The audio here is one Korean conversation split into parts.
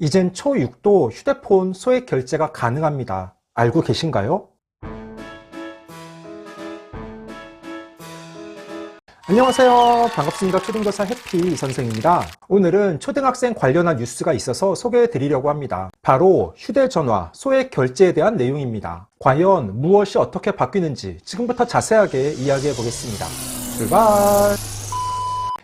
이젠 초6도 휴대폰 소액 결제가 가능합니다. 알고 계신가요? 안녕하세요. 반갑습니다. 초등교사 해피 선생입니다. 오늘은 초등학생 관련한 뉴스가 있어서 소개해 드리려고 합니다. 바로 휴대전화 소액 결제에 대한 내용입니다. 과연 무엇이 어떻게 바뀌는지 지금부터 자세하게 이야기해 보겠습니다. 출발!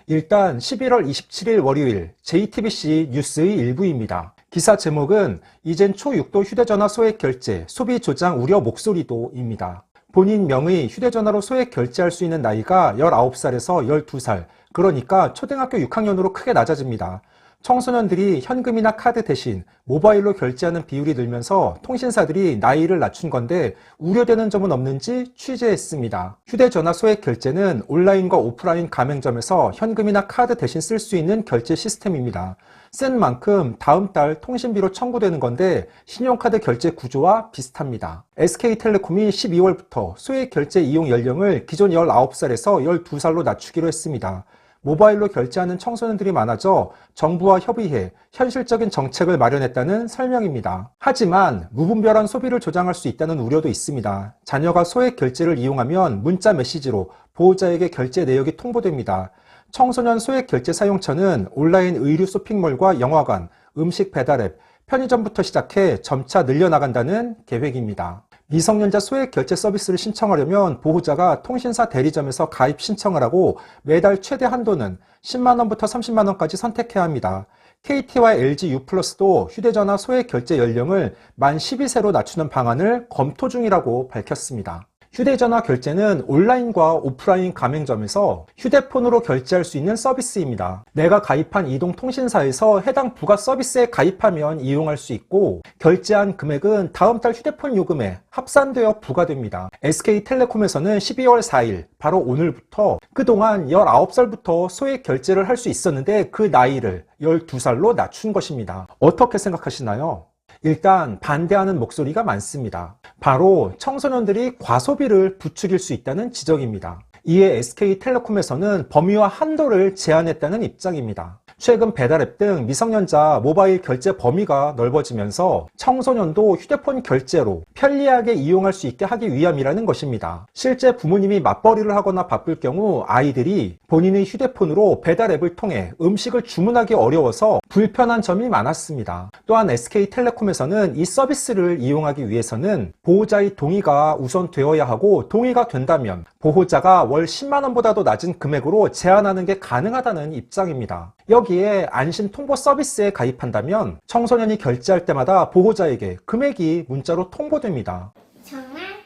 일단 11월 27일 월요일 JTBC 뉴스의 일부입니다. 기사 제목은 이젠 초6도 휴대전화 소액 결제, 소비 조장 우려 목소리도입니다. 본인 명의 휴대전화로 소액 결제할 수 있는 나이가 19살에서 12살, 그러니까 초등학교 6학년으로 크게 낮아집니다. 청소년들이 현금이나 카드 대신 모바일로 결제하는 비율이 늘면서 통신사들이 나이를 낮춘 건데 우려되는 점은 없는지 취재했습니다. 휴대전화 소액 결제는 온라인과 오프라인 가맹점에서 현금이나 카드 대신 쓸 수 있는 결제 시스템입니다. 쓴 만큼 다음 달 통신비로 청구되는 건데 신용카드 결제 구조와 비슷합니다. SK텔레콤이 12월부터 소액 결제 이용 연령을 기존 19살에서 12살로 낮추기로 했습니다. 모바일로 결제하는 청소년들이 많아져 정부와 협의해 현실적인 정책을 마련했다는 설명입니다. 하지만 무분별한 소비를 조장할 수 있다는 우려도 있습니다. 자녀가 소액 결제를 이용하면 문자 메시지로 보호자에게 결제 내역이 통보됩니다. 청소년 소액 결제 사용처는 온라인 의류 쇼핑몰과 영화관, 음식 배달앱, 편의점부터 시작해 점차 늘려나간다는 계획입니다. 미성년자 소액 결제 서비스를 신청하려면 보호자가 통신사 대리점에서 가입 신청을 하고 매달 최대 한도는 10만원부터 30만원까지 선택해야 합니다. KT와 LG U+도 휴대전화 소액 결제 연령을 만 12세로 낮추는 방안을 검토 중이라고 밝혔습니다. 휴대전화 결제는 온라인과 오프라인 가맹점에서 휴대폰으로 결제할 수 있는 서비스입니다. 내가 가입한 이동통신사에서 해당 부가 서비스에 가입하면 이용할 수 있고 결제한 금액은 다음 달 휴대폰 요금에 합산되어 부과됩니다. SK텔레콤에서는 12월 4일, 바로 오늘부터 그동안 19살부터 소액 결제를 할 수 있었는데 그 나이를 12살로 낮춘 것입니다. 어떻게 생각하시나요? 일단 반대하는 목소리가 많습니다. 바로 청소년들이 과소비를 부추길 수 있다는 지적입니다. 이에 SK텔레콤에서는 범위와 한도를 제한했다는 입장입니다. 최근 배달앱 등 미성년자 모바일 결제 범위가 넓어지면서 청소년도 휴대폰 결제로 편리하게 이용할 수 있게 하기 위함이라는 것입니다. 실제 부모님이 맞벌이를 하거나 바쁠 경우 아이들이 본인의 휴대폰으로 배달앱을 통해 음식을 주문하기 어려워서 불편한 점이 많았습니다. 또한 SK텔레콤에서는 이 서비스를 이용하기 위해서는 보호자의 동의가 우선 되어야 하고 동의가 된다면 보호자가 월 10만원보다도 낮은 금액으로 제한하는 게 가능하다는 입장입니다. 여기에 안심 통보 서비스에 가입한다면 청소년이 결제할 때마다 보호자에게 금액이 문자로 통보됩니다. 정말?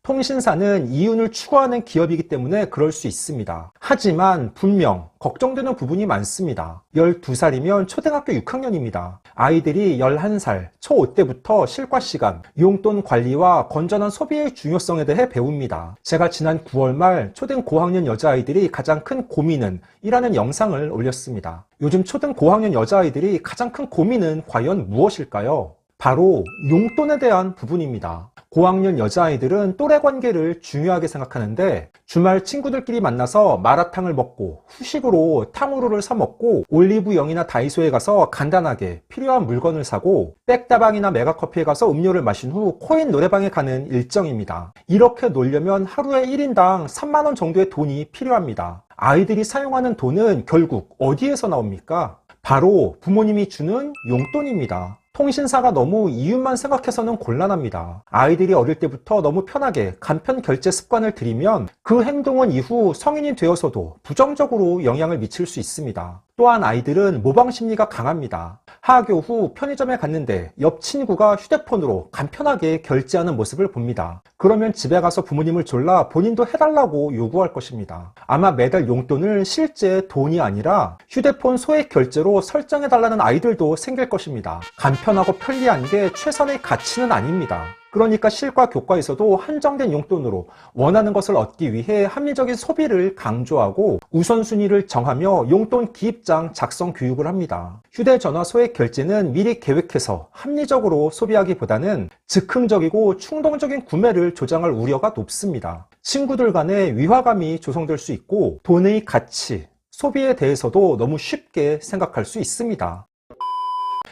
통신사는 이윤을 추구하는 기업이기 때문에 그럴 수 있습니다. 하지만 분명 걱정되는 부분이 많습니다. 12살이면 초등학교 6학년입니다. 아이들이 11살, 초5 때부터 실과 시간, 용돈 관리와 건전한 소비의 중요성에 대해 배웁니다. 제가 지난 9월 말 초등 고학년 여자아이들이 가장 큰 고민은 이라는 영상을 올렸습니다. 요즘 초등 고학년 여자아이들이 가장 큰 고민은 과연 무엇일까요? 바로 용돈에 대한 부분입니다. 고학년 여자아이들은 또래 관계를 중요하게 생각하는데 주말 친구들끼리 만나서 마라탕을 먹고 후식으로 탕후루를 사 먹고 올리브영이나 다이소에 가서 간단하게 필요한 물건을 사고 백다방이나 메가커피에 가서 음료를 마신 후 코인 노래방에 가는 일정입니다. 이렇게 놀려면 하루에 1인당 3만원 정도의 돈이 필요합니다. 아이들이 사용하는 돈은 결국 어디에서 나옵니까? 바로 부모님이 주는 용돈입니다. 통신사가 너무 이윤만 생각해서는 곤란합니다. 아이들이 어릴 때부터 너무 편하게 간편 결제 습관을 들이면 그 행동은 이후 성인이 되어서도 부정적으로 영향을 미칠 수 있습니다. 또한 아이들은 모방 심리가 강합니다. 하교 후 편의점에 갔는데 옆 친구가 휴대폰으로 간편하게 결제하는 모습을 봅니다. 그러면 집에 가서 부모님을 졸라 본인도 해달라고 요구할 것입니다. 아마 매달 용돈을 실제 돈이 아니라 휴대폰 소액 결제로 설정해달라는 아이들도 생길 것입니다. 간편하고 편리한 게 최선의 가치는 아닙니다. 그러니까 실과 교과에서도 한정된 용돈으로 원하는 것을 얻기 위해 합리적인 소비를 강조하고 우선순위를 정하며 용돈 기입장 작성 교육을 합니다. 휴대전화 소액 결제는 미리 계획해서 합리적으로 소비하기보다는 즉흥적이고 충동적인 구매를 조장할 우려가 높습니다. 친구들 간의 위화감이 조성될 수 있고 돈의 가치, 소비에 대해서도 너무 쉽게 생각할 수 있습니다.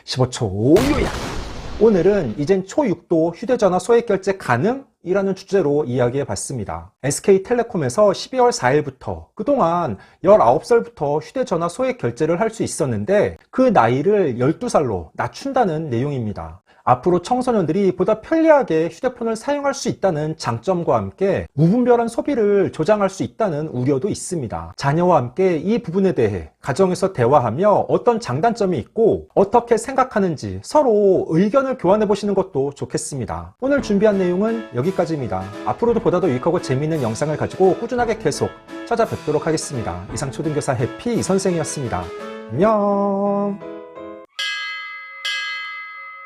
15초 요약! 오늘은 이젠 초6도 휴대전화 소액 결제 가능? 이라는 주제로 이야기해봤습니다. SK텔레콤에서 12월 4일부터 그동안 19살부터 휴대전화 소액 결제를 할 수 있었는데 그 나이를 12살로 낮춘다는 내용입니다. 앞으로 청소년들이 보다 편리하게 휴대폰을 사용할 수 있다는 장점과 함께 무분별한 소비를 조장할 수 있다는 우려도 있습니다. 자녀와 함께 이 부분에 대해 가정에서 대화하며 어떤 장단점이 있고 어떻게 생각하는지 서로 의견을 교환해 보시는 것도 좋겠습니다. 오늘 준비한 내용은 여기까지입니다. 앞으로도 보다 더 유익하고 재미있는 영상을 가지고 꾸준하게 계속 찾아뵙도록 하겠습니다. 이상 초등교사 해피 이선생이었습니다. 안녕.